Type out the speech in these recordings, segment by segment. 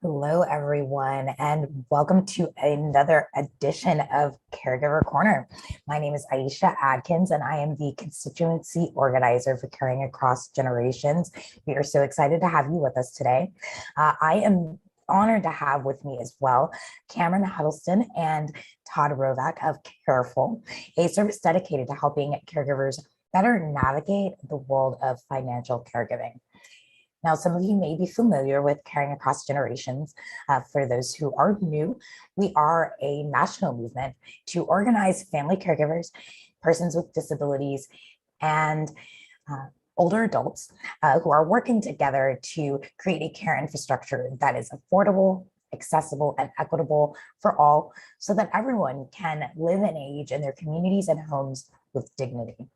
Hello, everyone, and welcome to another edition of Caregiver Corner. My name is Aisha Adkins, and I am the constituency organizer for Caring Across Generations. We are so excited to have you with us today. I am honored to have with me as well Cameron Huddleston and Todd Rovak of Carefull, a service dedicated to helping caregivers better navigate the world of financial caregiving. Now, some of you may be familiar with Caring Across Generations. For those who are new, we are a national movement to organize family caregivers, persons with disabilities, and older adults who are working together to create a care infrastructure that is affordable, accessible, and equitable for all so that everyone can live and age in their communities and homes with dignity.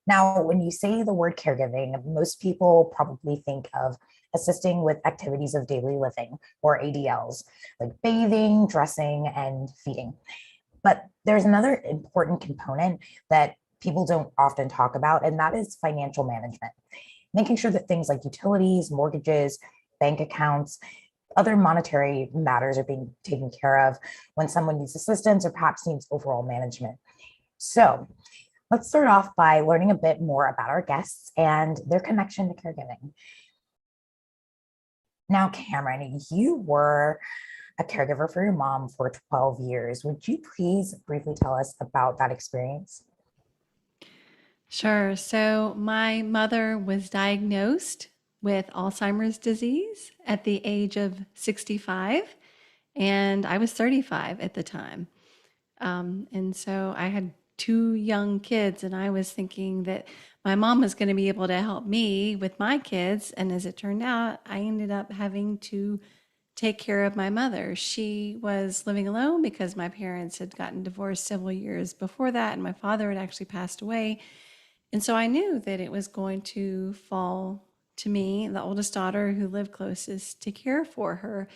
Now, when you say the word caregiving, most people probably think of assisting with activities of daily living or ADLs, like bathing, dressing, and feeding. But there's another important component that people don't often talk about, and that is financial management, making sure that things like utilities, mortgages, bank accounts, other monetary matters are being taken care of when someone needs assistance or perhaps needs overall management. So, let's start off by learning a bit more about our guests and their connection to caregiving. Now, Cameron, you were a caregiver for your mom for 12 years. Would you please briefly tell us about that experience? Sure. So my mother was diagnosed with Alzheimer's disease at the age of 65, and I was 35 at the time. And so I had two young kids, and I was thinking that my mom was going to be able to help me with my kids. And as it turned out, I ended up having to take care of my mother. She was living alone because my parents had gotten divorced several years before that, and my father had actually passed away. And so I knew that it was going to fall to me, the oldest daughter who lived closest, to care for her.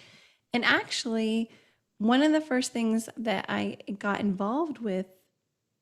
And actually, one of the first things that I got involved with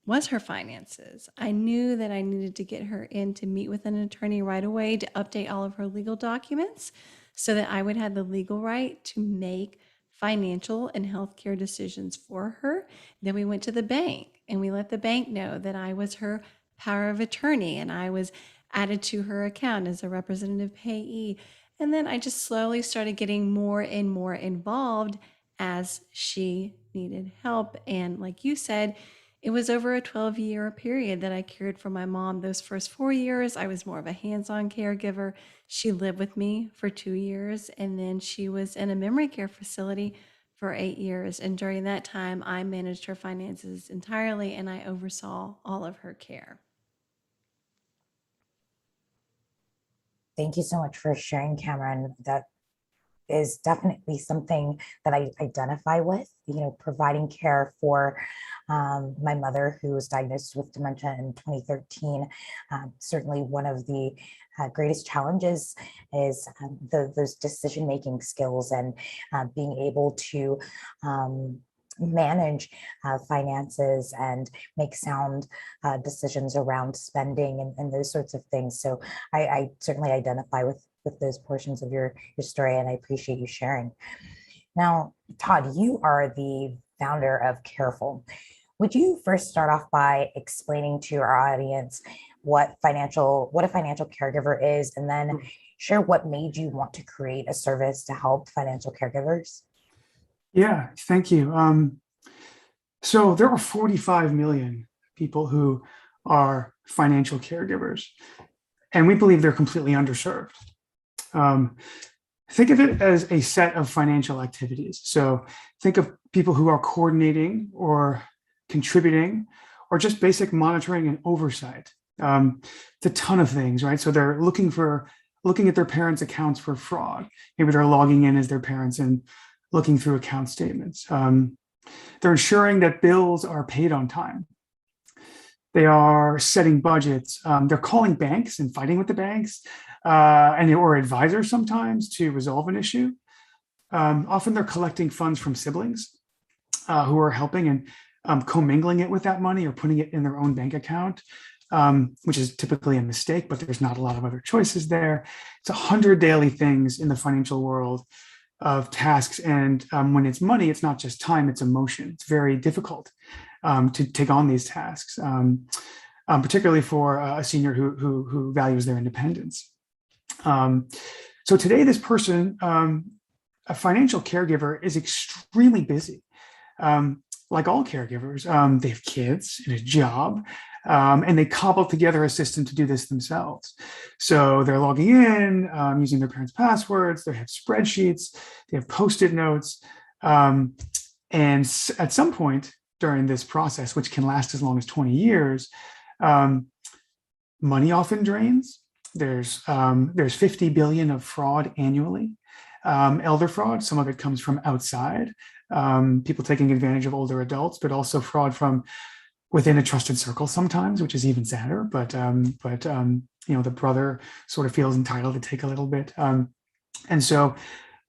was her finances. I knew that I needed to get her in to meet with an attorney right away to update all of her legal documents so that I would have the legal right to make financial and healthcare decisions for her. Then we went to the bank and we let the bank know that I was her power of attorney and I was added to her account as a representative payee. And then I just slowly started getting more and more involved as she needed help. And like you said, it was over a 12-year period that I cared for my mom. Those first 4 years, I was more of a hands on caregiver. She lived with me for 2 years, and then she was in a memory care facility for 8 years. And during that time, I managed her finances entirely and I oversaw all of her care. Thank you so much for sharing, Cameron. That is definitely something that I identify with, providing care for my mother who was diagnosed with dementia in 2013. Certainly one of the greatest challenges is those decision-making skills and being able to manage finances and make sound decisions around spending and those sorts of things. So I certainly identify with those portions of your story, and I appreciate you sharing. Now, Todd, you are the founder of Carefull. Would you first start off by explaining to our audience what a financial caregiver is, and then share what made you want to create a service to help financial caregivers? Yeah, thank you. So there are 45 million people who are financial caregivers, and we believe they're completely underserved. Um, think of it as a set of financial activities. So think of people who are coordinating or contributing or just basic monitoring and oversight. It's a ton of things, right? So they're looking at their parents' accounts for fraud. Maybe they're logging in as their parents and looking through account statements. They're ensuring that bills are paid on time. They are setting budgets. They're calling banks and fighting with the banks or advisors sometimes to resolve an issue. Often they're collecting funds from siblings who are helping and commingling it with that money or putting it in their own bank account, which is typically a mistake, but there's not a lot of other choices there. It's 100 daily things in the financial world tasks. And when it's money, it's not just time, it's emotion. It's very difficult to take on these tasks, particularly for a senior who values their independence. So today, this person, a financial caregiver, is extremely busy. Like all caregivers, they have kids and a job, and they cobble together a system to do this themselves. So they're logging in, using their parents' passwords, they have spreadsheets, they have Post-it notes. And at some point during this process, which can last as long as 20 years, money often drains. There's 50 billion of fraud annually. Elder fraud, some of it comes from outside, people taking advantage of older adults, but also fraud from within a trusted circle sometimes, which is even sadder. But the brother sort of feels entitled to take a little bit. And so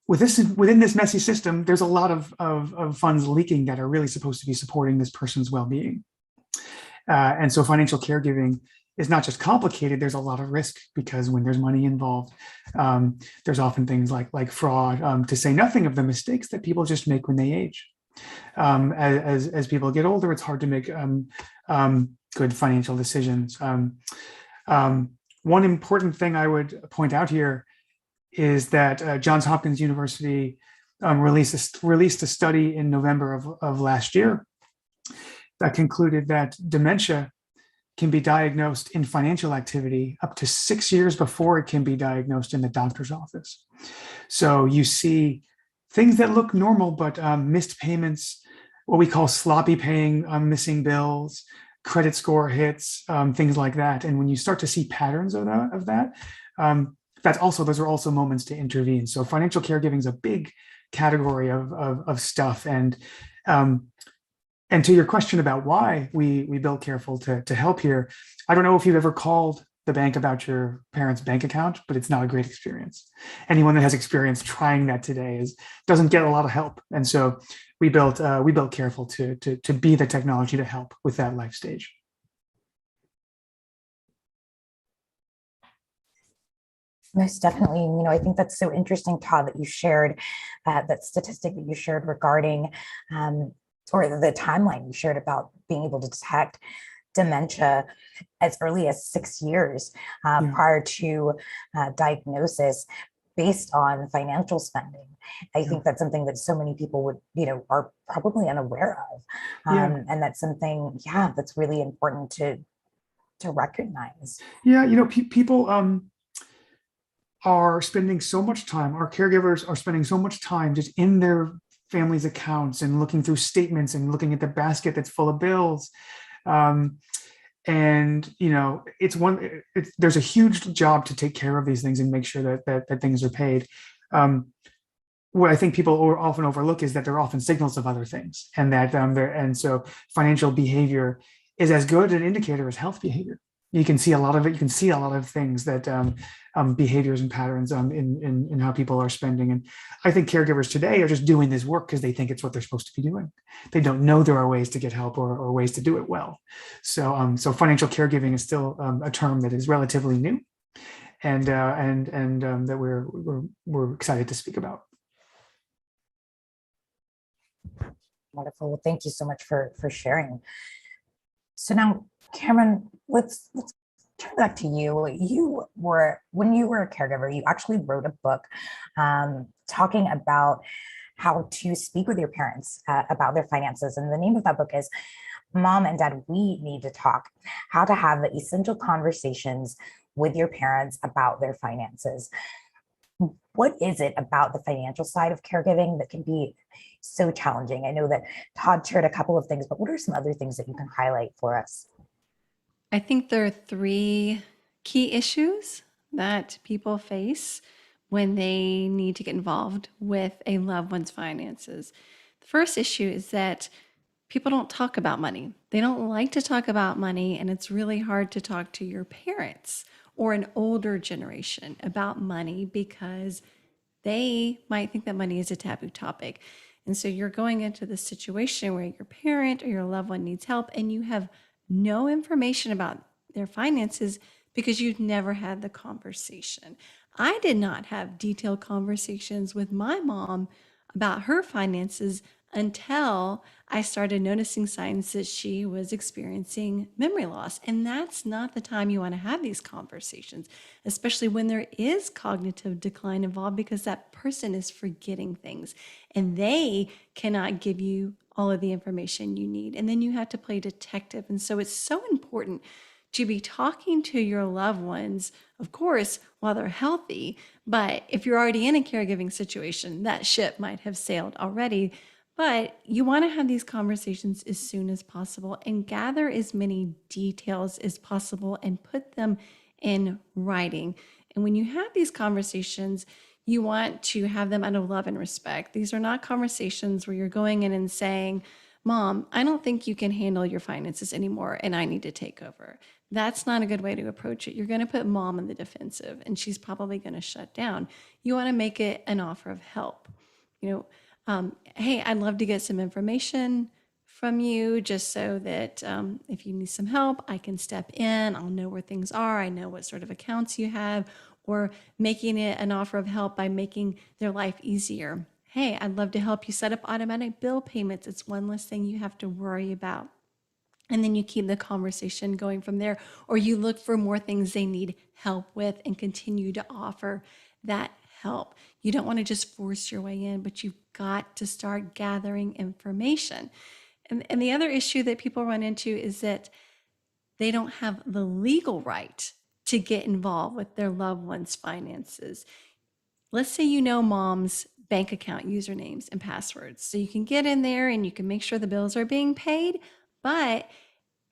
within this messy system, there's a lot of funds leaking that are really supposed to be supporting this person's well-being. And so financial caregiving is not just complicated, there's a lot of risk, because when there's money involved, there's often things like fraud, to say nothing of the mistakes that people just make when they age. As people get older, it's hard to make good financial decisions. One important thing I would point out here is that Johns Hopkins University released a study in November of last year that concluded that dementia can be diagnosed in financial activity up to 6 years before it can be diagnosed in the doctor's office. So you see things that look normal, but missed payments, what we call sloppy paying, missing bills, credit score hits, things like that. And when you start to see patterns of that, those are also moments to intervene. So financial caregiving is a big category of stuff. And to your question about why we built Carefull to help here, I don't know if you've ever called the bank about your parents' bank account, but it's not a great experience. Anyone that has experience trying that today doesn't get a lot of help. And so we built Carefull to be the technology to help with that life stage. Most definitely. I think that's so interesting, Todd, that you shared that statistic that you shared regarding or the timeline you shared about being able to detect dementia as early as 6 years prior to diagnosis based on financial spending. I think that's something that so many people are probably unaware of. And that's something, that's really important to recognize. People are spending so much time, our caregivers are spending so much time just in their family's accounts and looking through statements and looking at the basket that's full of bills. There's a huge job to take care of these things and make sure that things are paid. What I think people often overlook is that they're often signals of other things, and that so financial behavior is as good an indicator as health behavior. You can see a lot of it. You can see a lot of things that behaviors and patterns in how people are spending. And I think caregivers today are just doing this work because they think it's what they're supposed to be doing. They don't know there are ways to get help or ways to do it well. So financial caregiving is still a term that is relatively new, and that we're excited to speak about. Wonderful. Well, thank you so much for sharing. So now, Cameron, let's turn back to you. When you were a caregiver, you actually wrote a book talking about how to speak with your parents about their finances. And the name of that book is Mom and Dad, We Need to Talk: How to Have the Essential Conversations with Your Parents About Their Finances. What is it about the financial side of caregiving that can be so challenging? I know that Todd shared a couple of things, but what are some other things that you can highlight for us? I think there are 3 key issues that people face when they need to get involved with a loved one's finances. The first issue is that people don't talk about money. They don't like to talk about money, and it's really hard to talk to your parents or an older generation about money because they might think that money is a taboo topic. And so you're going into this situation where your parent or your loved one needs help and you have no information about their finances because you've never had the conversation. I did not have detailed conversations with my mom about her finances until I started noticing signs that she was experiencing memory loss. And that's not the time you want to have these conversations, especially when there is cognitive decline involved, because that person is forgetting things and they cannot give you all of the information you need. And then you have to play detective. And so it's so important to be talking to your loved ones, of course, while they're healthy. But if you're already in a caregiving situation, that ship might have sailed already. But you want to have these conversations as soon as possible and gather as many details as possible and put them in writing. And when you have these conversations, you want to have them out of love and respect. These are not conversations where you're going in and saying, Mom, I don't think you can handle your finances anymore and I need to take over. That's not a good way to approach it. You're going to put mom in the defensive and she's probably going to shut down. You want to make it an offer of help. You know, hey, I'd love to get some information from you just so that if you need some help, I can step in. I'll know where things are. I know what sort of accounts you have, or making it an offer of help by making their life easier. Hey, I'd love to help you set up automatic bill payments. It's one less thing you have to worry about. And then you keep the conversation going from there, or you look for more things they need help with and continue to offer that help. You don't want to just force your way in, but you've got to start gathering information. And the other issue that people run into is that they don't have the legal right to get involved with their loved one's finances. Let's say you know mom's bank account usernames and passwords. So you can get in there and you can make sure the bills are being paid. But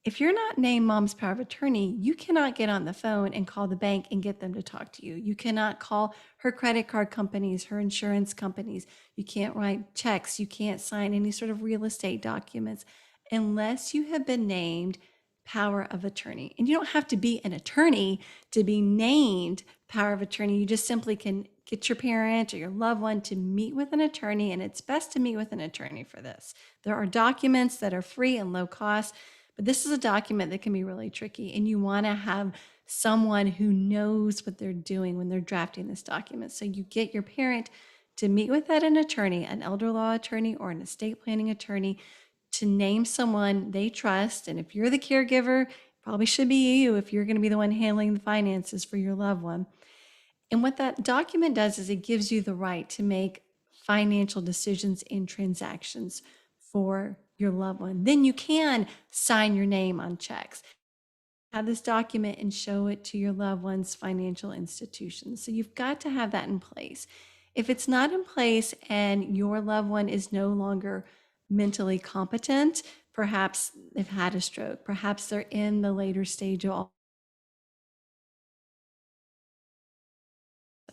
if you're not named mom's power of attorney, you cannot get on the phone and call the bank and get them to talk to you. You cannot call her credit card companies, her insurance companies. You can't write checks. You can't sign any sort of real estate documents unless you have been named power of attorney. And you don't have to be an attorney to be named power of attorney. You just simply can get your parent or your loved one to meet with an attorney, and it's best to meet with an attorney for this. There are documents that are free and low cost, but this is a document that can be really tricky, and you want to have someone who knows what they're doing when they're drafting this document. So you get your parent to meet with an attorney, an elder law attorney or an estate planning attorney, to name someone they trust. And if you're the caregiver, probably should be you if you're going to be the one handling the finances for your loved one. And what that document does is it gives you the right to make financial decisions and transactions for your loved one. Then you can sign your name on checks. Have this document and show it to your loved one's financial institutions. So you've got to have that in place. If it's not in place and your loved one is no longer mentally competent, perhaps they've had a stroke, perhaps they're in the later stage of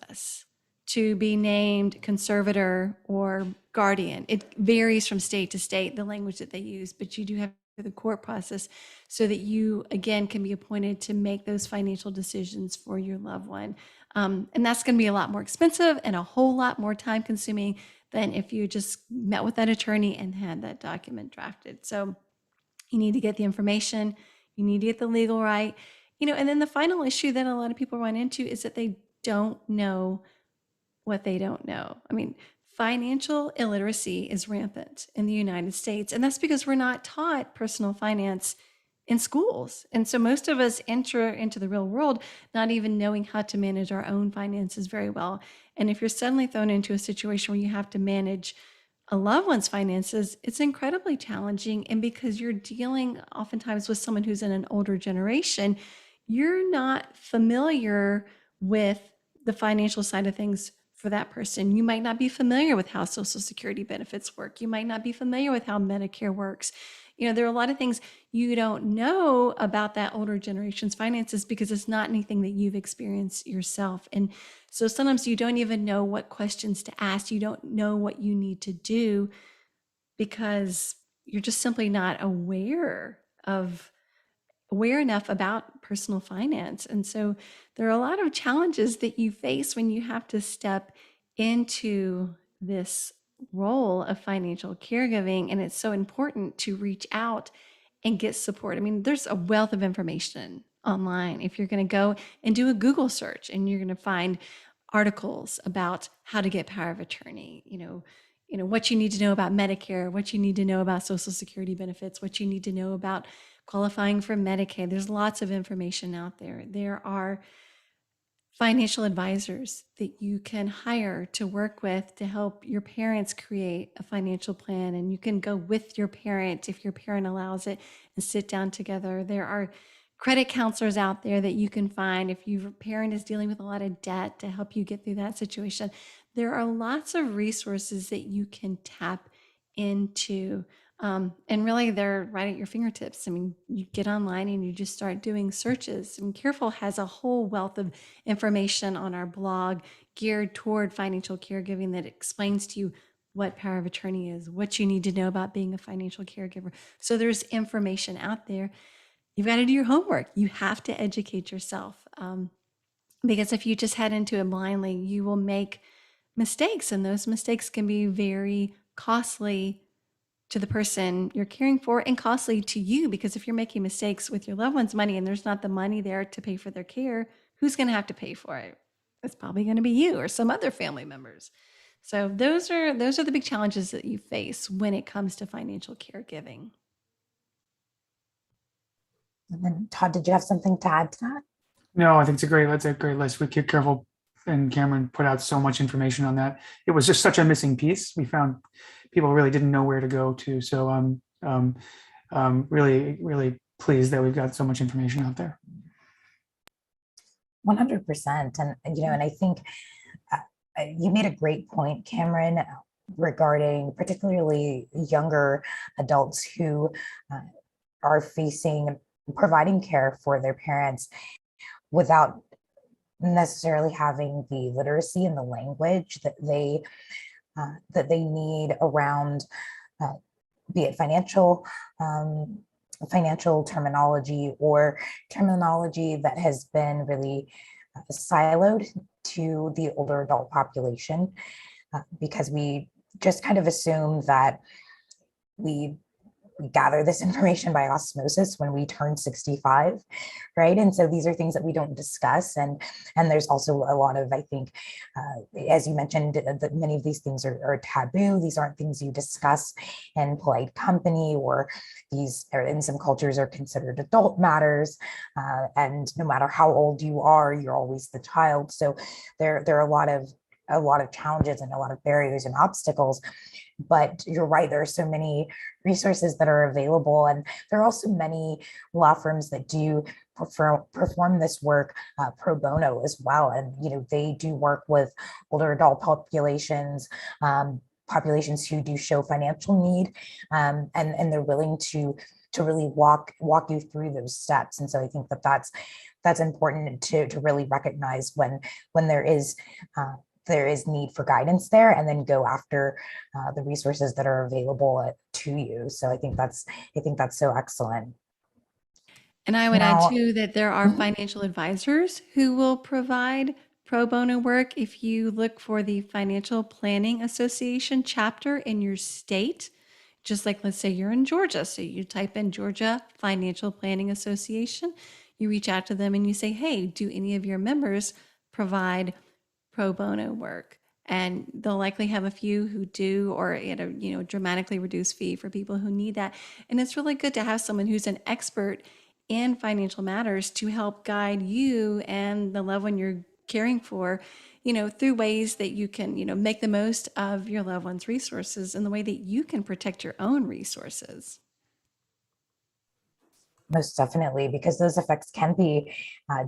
this, to be named conservator or guardian. It varies from state to state, the language that they use, but you do have the court process so that you, again, can be appointed to make those financial decisions for your loved one. And that's going to be a lot more expensive and a whole lot more time consuming than if you just met with that attorney and had that document drafted. So you need to get the information, you need to get the legal right, and then the final issue that a lot of people run into is that they don't know what they don't know. I mean, financial illiteracy is rampant in the United States, and that's because we're not taught personal finance in schools. And so most of us enter into the real world not even knowing how to manage our own finances very well. And if you're suddenly thrown into a situation where you have to manage a loved one's finances, it's incredibly challenging. And because you're dealing oftentimes with someone who's in an older generation, you're not familiar with the financial side of things for that person. You might not be familiar with how Social Security benefits work. You might not be familiar with how Medicare works. There are a lot of things you don't know about that older generation's finances because it's not anything that you've experienced yourself. And so sometimes you don't even know what questions to ask. You don't know what you need to do because you're just simply not aware enough about personal finance. And so there are a lot of challenges that you face when you have to step into this role of financial caregiving. And it's so important to reach out and get support. I mean, there's a wealth of information online. If you're going to go and do a Google search and you're going to find articles about how to get power of attorney, what you need to know about Medicare, what you need to know about Social Security benefits, what you need to know about qualifying for Medicaid. There's lots of information out there. There are financial advisors that you can hire to work with to help your parents create a financial plan. And you can go with your parent if your parent allows it and sit down together. There are credit counselors out there that you can find if your parent is dealing with a lot of debt to help you get through that situation. There are lots of resources that you can tap into. And really, they're right at your fingertips. I mean, you get online and you just start doing searches. And Carefull has a whole wealth of information on our blog geared toward financial caregiving that explains to you what power of attorney is, what you need to know about being a financial caregiver. So there's information out there. You've got to do your homework. You have to educate yourself. Because if you just head into it blindly, you will make mistakes, and those mistakes can be very costly to the person you're caring for and costly to you, because if you're making mistakes with your loved one's money and there's not the money there to pay for their care, who's going to have to pay for it? It's probably going to be you or some other family members. So those are the big challenges that you face when it comes to financial caregiving. And then Todd, did you have something to add to that? No, I think it's a great list. We Carefull and Cameron put out so much information on that. It was just such a missing piece. We found people really didn't know where to go to. So really, really pleased that we've got so much information out there. 100%. And I think you made a great point, Cameron, regarding particularly younger adults who are providing care for their parents without necessarily having the literacy and the language that they need around, be it financial terminology or terminology that has been really siloed to the older adult population, because we just kind of assume that we gather this information by osmosis when we turn 65, right? And so these are things that we don't discuss. And there's also a lot of, I think, as you mentioned, that many of these things are taboo. These aren't things you discuss in polite company, or these are, in some cultures, are considered adult matters. And no matter how old you are, you're always the child. So there are a lot of challenges and a lot of barriers and obstacles. But you're right, there are so many resources that are available, and there are also many law firms that do perform this work pro bono as well. And they do work with older adult populations, populations who do show financial need, and they're willing to really walk you through those steps. And so I think that's important to really recognize when there is need for guidance there, and then go after the resources that are available to you. So I think that's so excellent. And I would add too that there are financial advisors who will provide pro bono work. If you look for the Financial Planning Association chapter in your state, just like, let's say you're in Georgia, so you type in Georgia Financial Planning Association, you reach out to them and you say, hey, do any of your members provide pro bono work? And they'll likely have a few who do, or at a dramatically reduced fee for people who need that. And it's really good to have someone who's an expert in financial matters to help guide you and the loved one you're caring for, through ways that you can, make the most of your loved one's resources and the way that you can protect your own resources. Most definitely, because those effects can be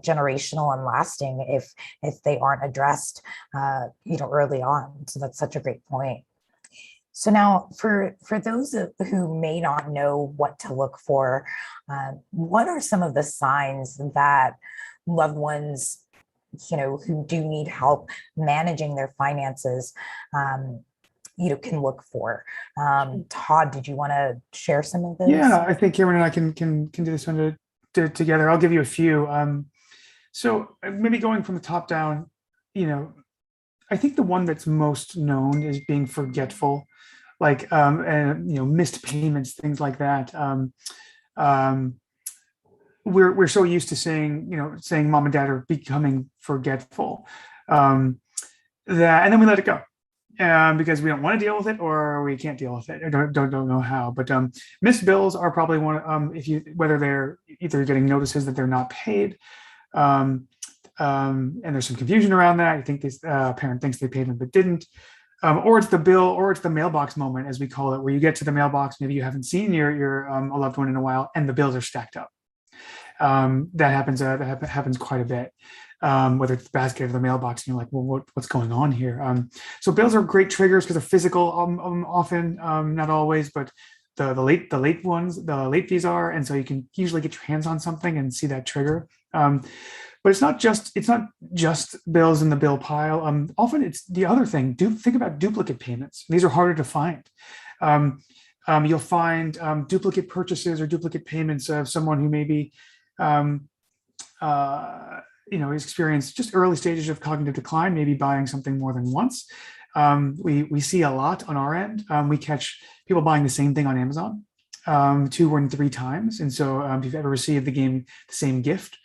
generational and lasting if they aren't addressed, early on. So that's such a great point. So now, for those who may not know what to look for, what are some of the signs that loved ones, who do need help managing their finances, can look for? Todd, did you want to share some of those? Yeah, I think Cameron and I can do this one together. I'll give you a few. So maybe going from the top down, I think the one that's most known is being forgetful, like missed payments, things like that. We're so used to saying mom and dad are becoming forgetful. and then we let it go. Because we don't want to deal with it or we can't deal with it or don't know how. But missed bills are probably one. Whether they're either getting notices that they're not paid, and there's some confusion around that. I think this parent thinks they paid them but didn't, or it's the bill, or it's the mailbox moment, as we call it, where you get to the mailbox, maybe you haven't seen your a loved one in a while, and the bills are stacked up. That happens. That happens quite a bit. Whether it's the basket or the mailbox, and you're like, well, what's going on here? So bills are great triggers because they're physical, often, not always, but the late ones, the late fees are, and so you can usually get your hands on something and see that trigger. But it's not just bills in the bill pile. Often it's the other thing. Think about duplicate payments. These are harder to find. You'll find duplicate purchases or duplicate payments of someone who maybe has experienced just early stages of cognitive decline, maybe buying something more than once. We see a lot on our end. We catch people buying the same thing on Amazon 2 or 3 times. And so if you've ever received the same gift,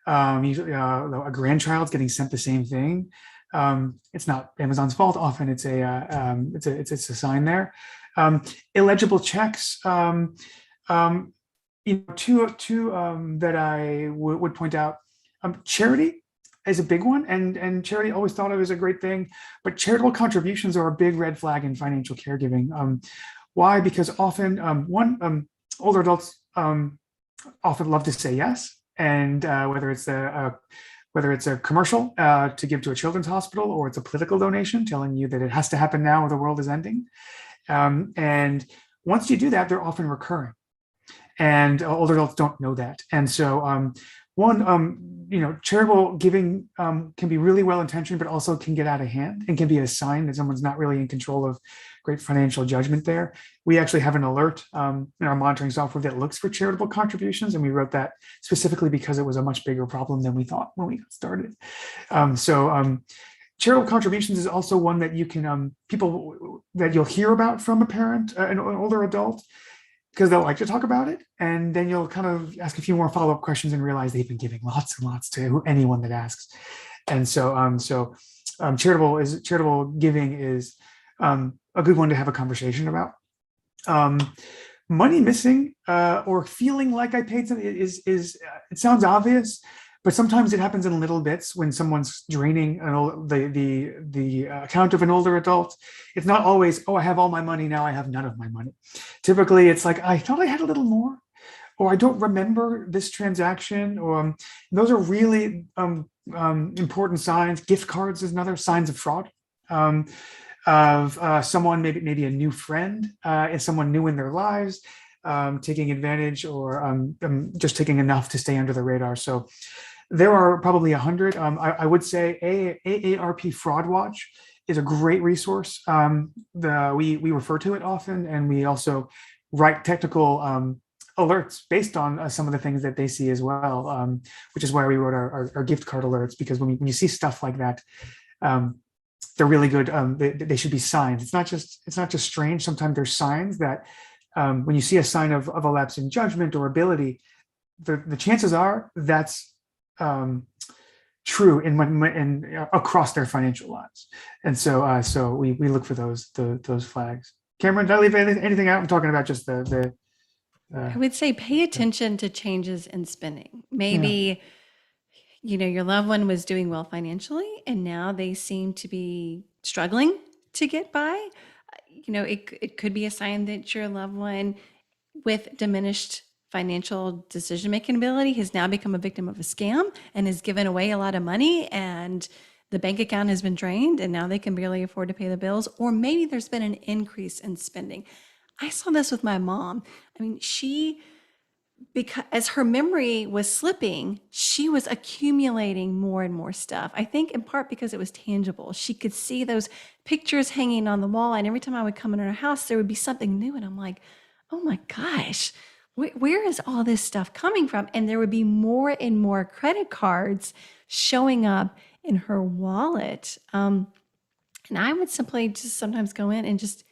usually a grandchild's getting sent the same thing. It's not Amazon's fault. Often it's a sign there. Illegible checks. Two that I would point out. Charity is a big one, and charity always thought of as a great thing, but charitable contributions are a big red flag in financial caregiving. Why? Because often, older adults often love to say yes, and whether it's a commercial to give to a children's hospital, or it's a political donation telling you that it has to happen now or the world is ending. And once you do that, they're often recurring, and older adults don't know that. And so charitable giving can be really well intentioned, but also can get out of hand and can be a sign that someone's not really in control of great financial judgment there. We actually have an alert in our monitoring software that looks for charitable contributions, and we wrote that specifically because it was a much bigger problem than we thought when we got started. Charitable contributions is also one that you can people that you'll hear about from a parent, an older adult, because they'll like to talk about it, and then you'll kind of ask a few more follow-up questions and realize they've been giving lots and lots to anyone that asks. And so charitable giving is a good one to have a conversation about. Money missing or feeling like I paid something is it sounds obvious, but sometimes it happens in little bits when someone's draining the account of an older adult. It's not always, oh, I have all my money, now I have none of my money. Typically, it's like, I thought I had a little more, or I don't remember this transaction, or those are really important signs. Gift cards is another, signs of fraud. Of someone, maybe a new friend, is someone new in their lives, taking advantage, or just taking enough to stay under the radar. So there are probably 100. I would say AARP Fraud Watch is a great resource. We refer to it often, and we also write technical alerts based on some of the things that they see as well, which is why we wrote our gift card alerts, because when you see stuff like that, they're really good. They should be signs. It's not just strange. Sometimes there's signs that when you see a sign of a lapse in judgment or ability, the chances are that's true in across their financial lives. And so we look for those flags. Cameron, did I leave anything out? I'm talking about just the I would say pay attention to changes in spending. Maybe, your loved one was doing well financially, and now they seem to be struggling to get by. It could be a sign that your loved one with diminished financial decision-making ability has now become a victim of a scam and has given away a lot of money, and the bank account has been drained, and now they can barely afford to pay the bills. Or maybe there's been an increase in spending. I saw this with my mom. I mean, because as her memory was slipping, she was accumulating more and more stuff. I think in part because it was tangible. She could see those pictures hanging on the wall, and every time I would come in her house, there would be something new, and I'm like, oh my gosh, where is all this stuff coming from? And there would be more and more credit cards showing up in her wallet. And I would simply just sometimes go in and just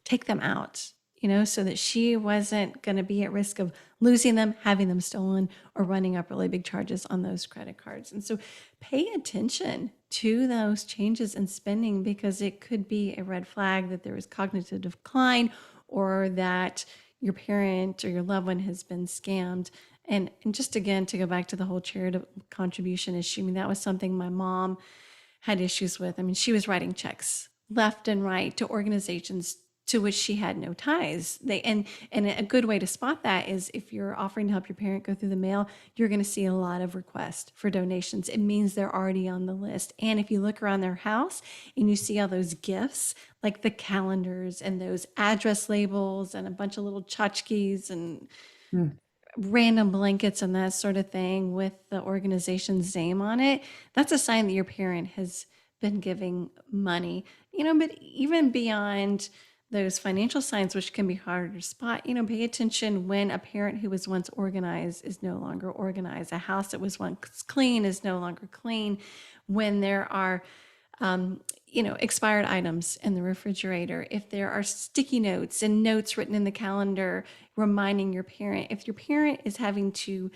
take them out. so that she wasn't going to be at risk of losing them, having them stolen, or running up really big charges on those credit cards. And so pay attention to those changes in spending, because it could be a red flag that there is cognitive decline, or that your parent or your loved one has been scammed. And just again, to go back to the whole charitable contribution issue, I mean, that was something my mom had issues with. I mean, she was writing checks left and right to organizations to which she had no ties. And a good way to spot that is if you're offering to help your parent go through the mail, you're going to see a lot of requests for donations. It means they're already on the list. And if you look around their house and you see all those gifts, like the calendars and those address labels and a bunch of little tchotchkes and random blankets and that sort of thing with the organization's name on it, that's a sign that your parent has been giving money. But even beyond those financial signs, which can be harder to spot, pay attention when a parent who was once organized is no longer organized. A house that was once clean is no longer clean. When there are expired items in the refrigerator, if there are sticky notes and notes written in the calendar reminding your parent, if your parent is having to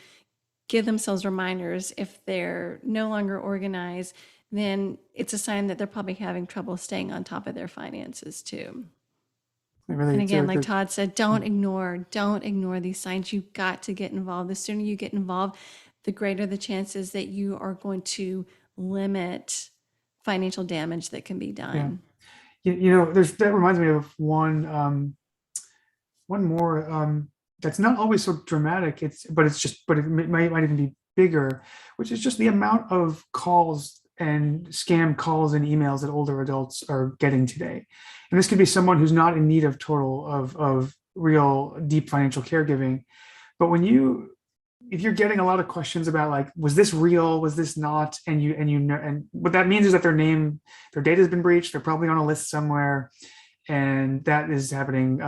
give themselves reminders if they're no longer organized, then it's a sign that they're probably having trouble staying on top of their finances too. Really, and again, like Todd said, don't ignore these signs. You've got to get involved. The sooner you get involved, the greater the chances that you are going to limit financial damage that can be done. Yeah. That reminds me of one more that's not always so dramatic. But it might even be bigger, which is just the amount of calls and scam calls and emails that older adults are getting today. And this could be someone who's not in need of real deep financial caregiving. But if you're getting a lot of questions about, like, was this real, was this not, and what that means is that their data has been breached. They're probably on a list somewhere, and that is happening.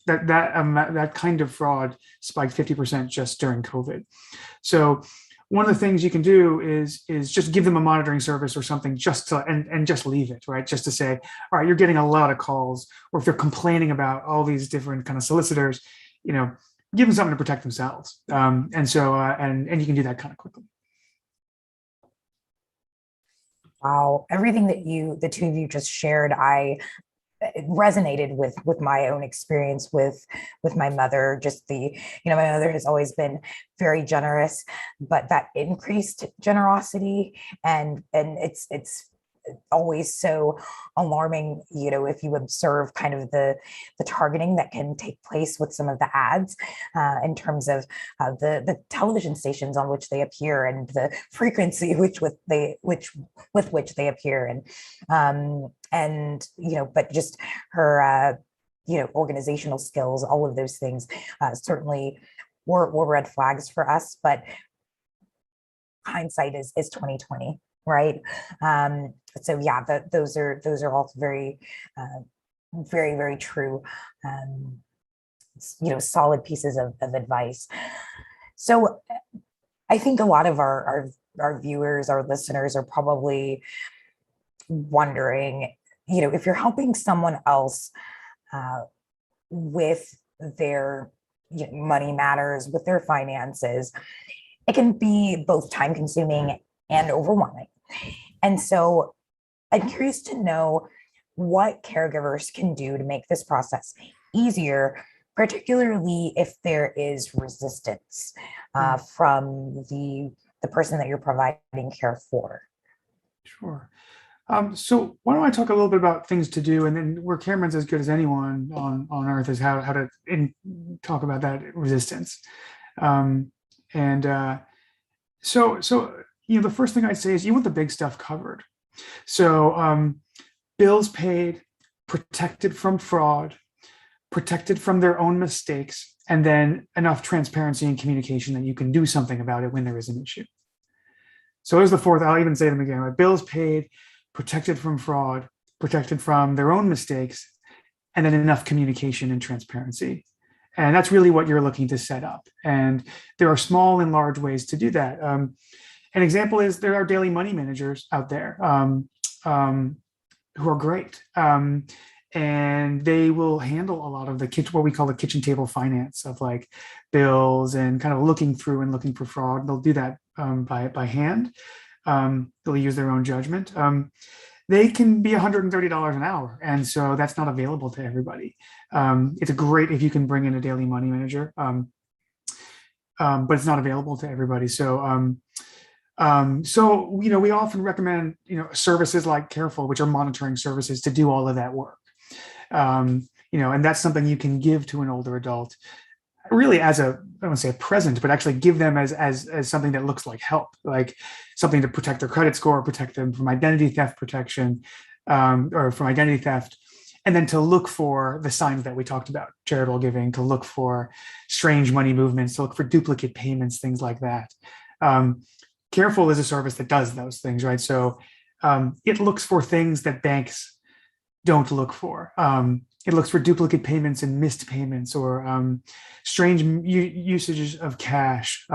That kind of fraud spiked 50% just during COVID. So one of the things you can do is just give them a monitoring service or something, just leave it, right? Just to say, all right, you're getting a lot of calls, or if they're complaining about all these different kind of solicitors, give them something to protect themselves. And you can do that kind of quickly. Wow, everything that the two of you just shared, it resonated with my own experience with my mother. Just my mother has always been very generous, but that increased generosity, and it's always so alarming, if you observe kind of the targeting that can take place with some of the ads, in terms of the television stations on which they appear and the frequency with which they appear, and but just her organizational skills, all of those things certainly were red flags for us. But hindsight is 2020. Right. So yeah, those are all very, very, very true, solid pieces of advice. So I think a lot of our viewers, our listeners are probably wondering, if you're helping someone else with their money matters, with their finances, it can be both time consuming and overwhelming. And so I'm curious to know what caregivers can do to make this process easier, particularly if there is resistance from the person that you're providing care for. Sure. So why don't I talk a little bit about things to do, and then where Cameron's as good as anyone on earth is how to talk about that resistance. So the first thing I'd say is you want the big stuff covered. So bills paid, protected from fraud, protected from their own mistakes, and then enough transparency and communication that you can do something about it when there is an issue. So there's the fourth. I'll even say them again. Right? Bills paid, protected from fraud, protected from their own mistakes, and then enough communication and transparency. And that's really what you're looking to set up. And there are small and large ways to do that. An example is there are daily money managers out there who are great. and they will handle a lot of the what we call the kitchen table finance of like bills and kind of looking through and looking for fraud. They'll do that by hand. They'll use their own judgment. They can be $130 an hour, and so that's not available to everybody. It's a great if you can bring in a daily money manager, but it's not available to everybody. So we often recommend services like Carefull, which are monitoring services, to do all of that work. And that's something you can give to an older adult, really as I don't want to say a present, but actually give them as something that looks like help, like something to protect their credit score, protect them from identity theft protection, or from identity theft. And then to look for the signs that we talked about, charitable giving, to look for strange money movements, to look for duplicate payments, things like that. Carefull is a service that does those things, right? So it looks for things that banks don't look for. It looks for duplicate payments and missed payments, or strange usages of cash,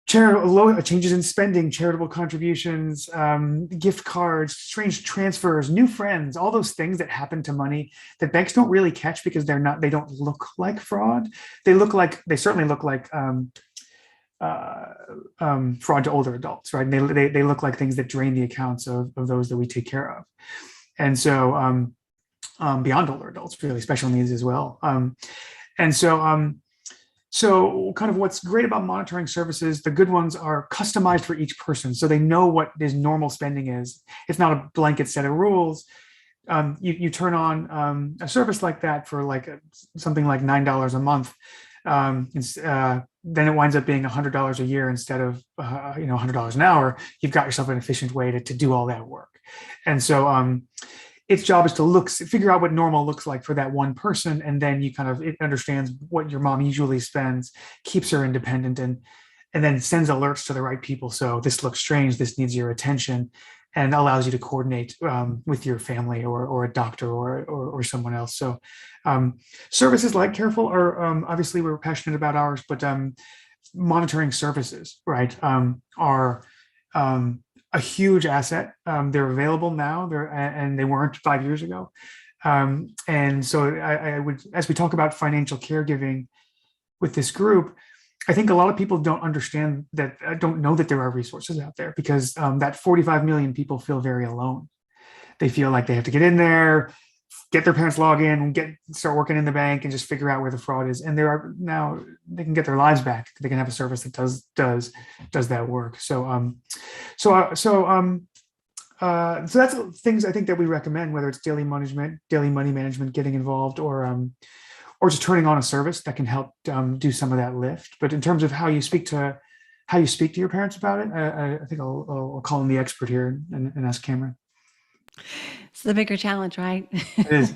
changes in spending, charitable contributions, gift cards, strange transfers, new friends, all those things that happen to money that banks don't really catch because they don't look like fraud. They certainly look like fraud to older adults, right? And they look like things that drain the accounts of those that we take care of. And so beyond older adults, really special needs as well. So kind of what's great about monitoring services, the good ones are customized for each person. So they know what his normal spending is. It's not a blanket set of rules. You turn on a service like that for something like $9 a month. Then it winds up being $100 a year instead of $100 an hour. You've got yourself an efficient way to do all that work. And so its job is to figure out what normal looks like for that one person, and then it understands what your mom usually spends, keeps her independent, and then sends alerts to the right people. So this looks strange, this needs your attention, and allows you to coordinate with your family or a doctor or someone else. So services like Carefull are obviously, we're passionate about ours, but monitoring services, right, are a huge asset. They're available now, and they weren't 5 years ago. And so I would, as we talk about financial caregiving with this group, I think a lot of people don't understand that, don't know that there are resources out there, because that 45 million people feel very alone. They feel like they have to get in there, get their parents login, start working in the bank, and just figure out where the fraud is. And they can get their lives back. They can have a service that does that work. So that's things I think that we recommend, whether it's daily money management, getting involved, or just turning on a service that can help do some of that lift. But in terms of how you speak to your parents about it, I think I'll call in the expert here and ask Cameron. It's the bigger challenge, right? It is.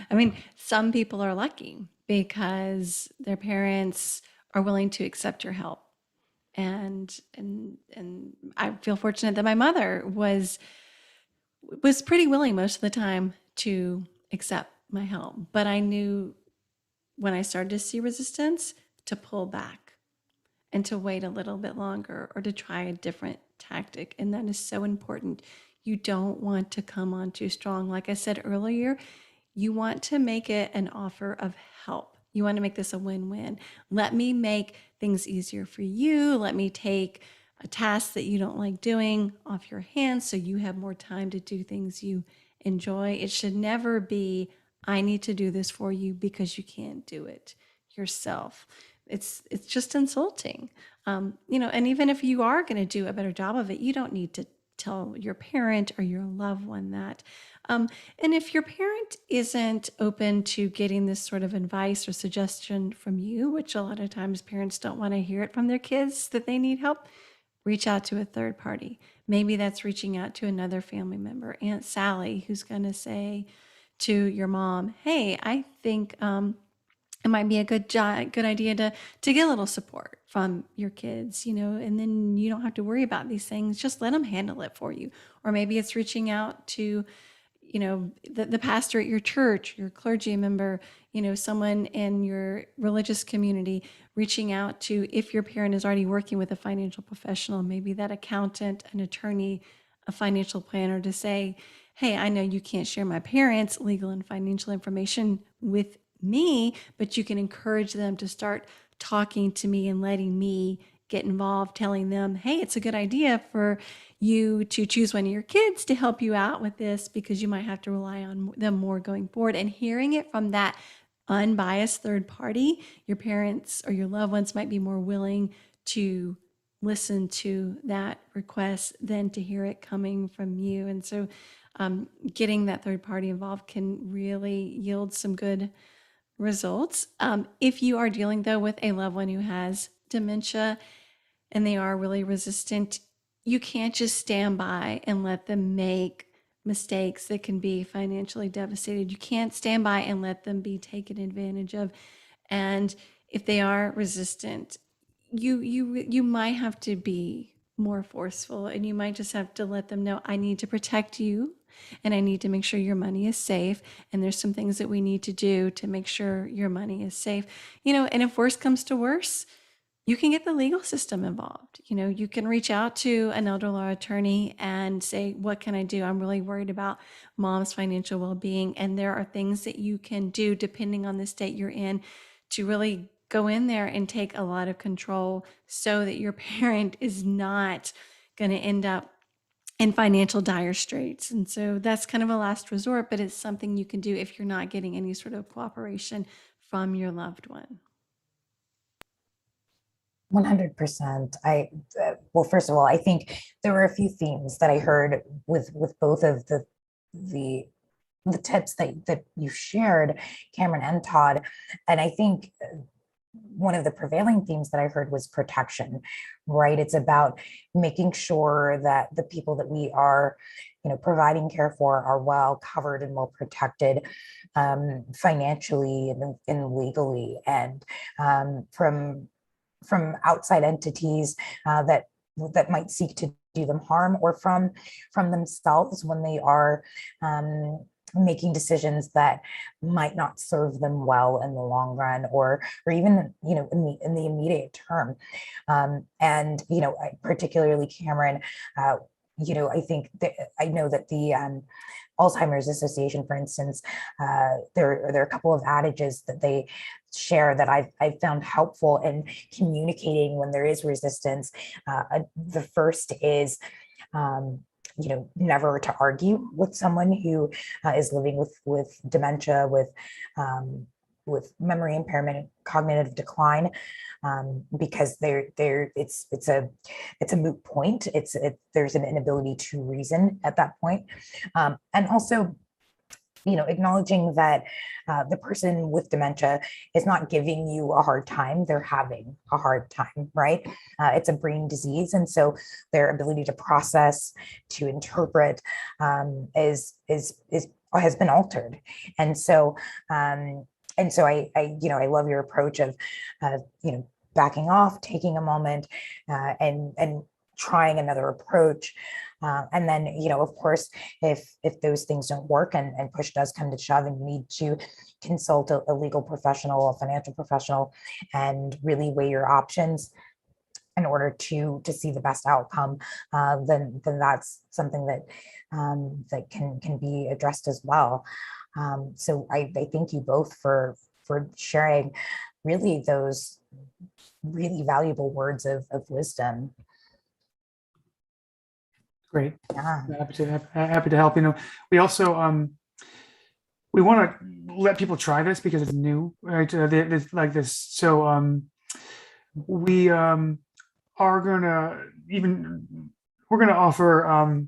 I mean, some people are lucky because their parents are willing to accept your help. And I feel fortunate that my mother was pretty willing most of the time to accept my help. But I knew when I started to see resistance to pull back and to wait a little bit longer, or to try a different tactic. And that is so important. You don't want to come on too strong. Like I said earlier, you want to make it an offer of help. You want to make this a win-win. Let me make things easier for you. Let me take a task that you don't like doing off your hands so you have more time to do things you enjoy. It should never be, I need to do this for you because you can't do it yourself. It's just insulting. And even if you are going to do a better job of it, you don't need to tell your parent or your loved one that. And if your parent isn't open to getting this sort of advice or suggestion from you, which a lot of times parents don't want to hear it from their kids that they need help, reach out to a third party. Maybe that's reaching out to another family member, Aunt Sally, who's going to say to your mom, hey, I think it might be a good idea to get a little support from your kids, and then you don't have to worry about these things. Just let them handle it for you. Or maybe it's reaching out to, the pastor at your church, your clergy member, someone in your religious community, reaching out to, if your parent is already working with a financial professional, maybe that accountant, an attorney, a financial planner, to say, hey, I know you can't share my parents' legal and financial information with me, but you can encourage them to start talking to me and letting me get involved, telling them, hey, it's a good idea for you to choose one of your kids to help you out with this because you might have to rely on them more going forward. And hearing it from that unbiased third party, your parents or your loved ones might be more willing to listen to that request than to hear it coming from you. And so getting that third party involved can really yield some good results. If you are dealing, though, with a loved one who has dementia and they are really resistant, you can't just stand by and let them make mistakes that can be financially devastated. You can't stand by and let them be taken advantage of. And if they are resistant, you might have to be more forceful, and you might just have to let them know, I need to protect you and I need to make sure your money is safe, and there's some things that we need to do to make sure your money is safe. And if worse comes to worse, you can get the legal system involved. You can reach out to an elder law attorney and say, what can I do? I'm really worried about mom's financial well-being. And there are things that you can do depending on the state you're in to really go in there and take a lot of control so that your parent is not going to end up in financial dire straits. And so that's kind of a last resort, but it's something you can do if you're not getting any sort of cooperation from your loved one. 100%. Well, first of all, I think there were a few themes that I heard with both of the tips that you shared, Cameron and Todd. And I think one of the prevailing themes that I heard was protection, right? It's about making sure that the people that we are, providing care for are well covered and well protected, financially and legally, and from outside entities that might seek to do them harm, or from themselves when they are making decisions that might not serve them well in the long run, or even in the immediate term. And particularly Cameron, I think that I know that the Alzheimer's Association, for instance, there are a couple of adages that they share that I've found helpful in communicating when there is resistance. The first is, never to argue with someone who is living with dementia, with memory impairment, cognitive decline, because it's a moot point. There's an inability to reason at that point, and also acknowledging that the person with dementia is not giving you a hard time, they're having a hard time, right? It's a brain disease. And so their ability to process, to interpret, has been altered. And so, I love your approach of, backing off, taking a moment, and trying another approach. And then, of course, if those things don't work and push does come to shove and you need to consult a legal professional, a financial professional, and really weigh your options in order to see the best outcome, then that's something that that can be addressed as well. So I thank you both for sharing really those really valuable words of wisdom. Great. Yeah. Happy to help. We also we want to let people try this because it's new, right? Like this. So we are gonna offer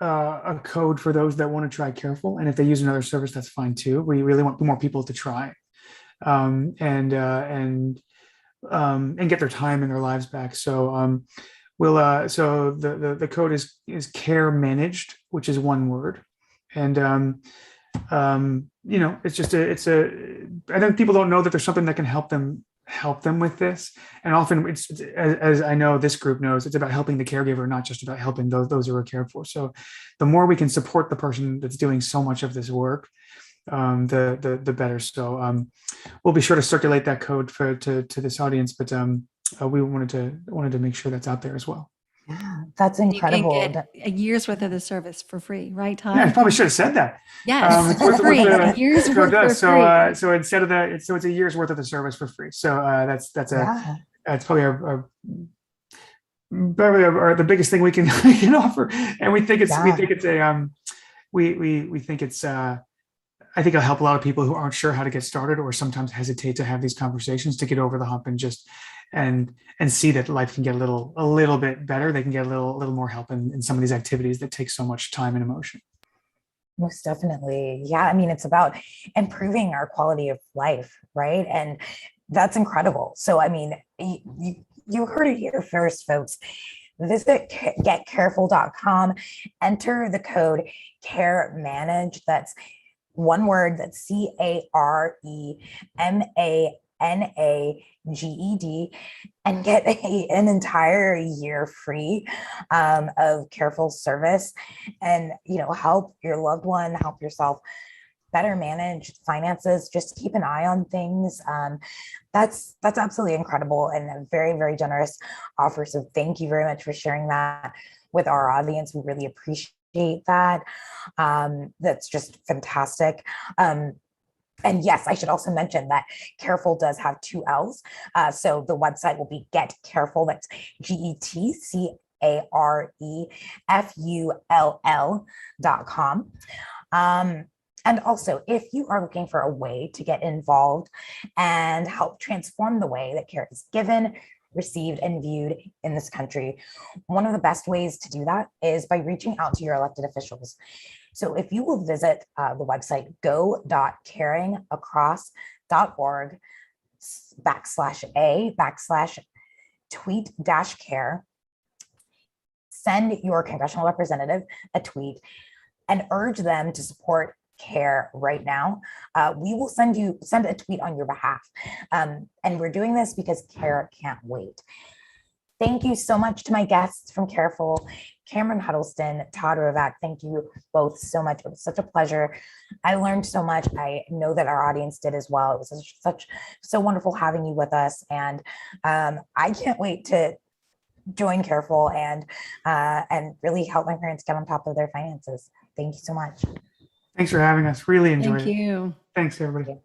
a code for those that want to try Carefull, and if they use another service, that's fine too. We really want more people to try, and get their time and their lives back. So so the code is care managed, which is one word. And it's just I think people don't know that there's something that can help them with this. And often it's, as I know this group knows, it's about helping the caregiver, not just about helping those who are cared for. So the more we can support the person that's doing so much of this work, the better. So we'll be sure to circulate that code to this audience, but we wanted to make sure that's out there as well. That's And you can incredible. get a year's worth of the service for free, right, Yeah, I Todd? probably should have said that. Yes, for What free. A the year's so it worth does. for free. So instead of that, so it's a year's worth of the service for free. So Yeah. that's probably the biggest thing we can we can offer. And we Yeah. think it's a we think it's I think it'll help a lot of people who aren't sure how to get started or sometimes hesitate to have these conversations to get over the hump and just and see that life can get a little bit better. They can get a little more help in some of these activities that take so much time and emotion. Most definitely. Yeah. I mean, it's about improving our quality of life, right? And that's incredible. So, I mean, you heard it here first, folks. Visit getcarefull.com, enter the code care manage. That's one word, that's CAREMANAGED, and get an entire year free of Carefull service, and help your loved one, help yourself better manage finances, just keep an eye on things. That's absolutely incredible and a very, very generous offer. So thank you very much for sharing that with our audience. We really appreciate that. That's just fantastic. And yes, I should also mention that Carefull does have 2 L's. So the website will be Get Carefull. That's GetCarefull.com. And also, if you are looking for a way to get involved and help transform the way that care is given, received, and viewed in this country, one of the best ways to do that is by reaching out to your elected officials. So if you will visit the website go.caringacross.org/a/tweet-care, send your congressional representative a tweet and urge them to support care right now. We will send a tweet on your behalf. And we're doing this because care can't wait. Thank you so much to my guests from Carefull, Cameron Huddleston, Todd Rovak. Thank you both so much. It was such a pleasure. I learned so much. I know that our audience did as well. It was so wonderful having you with us. And I can't wait to join Carefull and really help my parents get on top of their finances. Thank you so much. Thanks for having us. Really enjoyed Thank it. you. Thanks, everybody.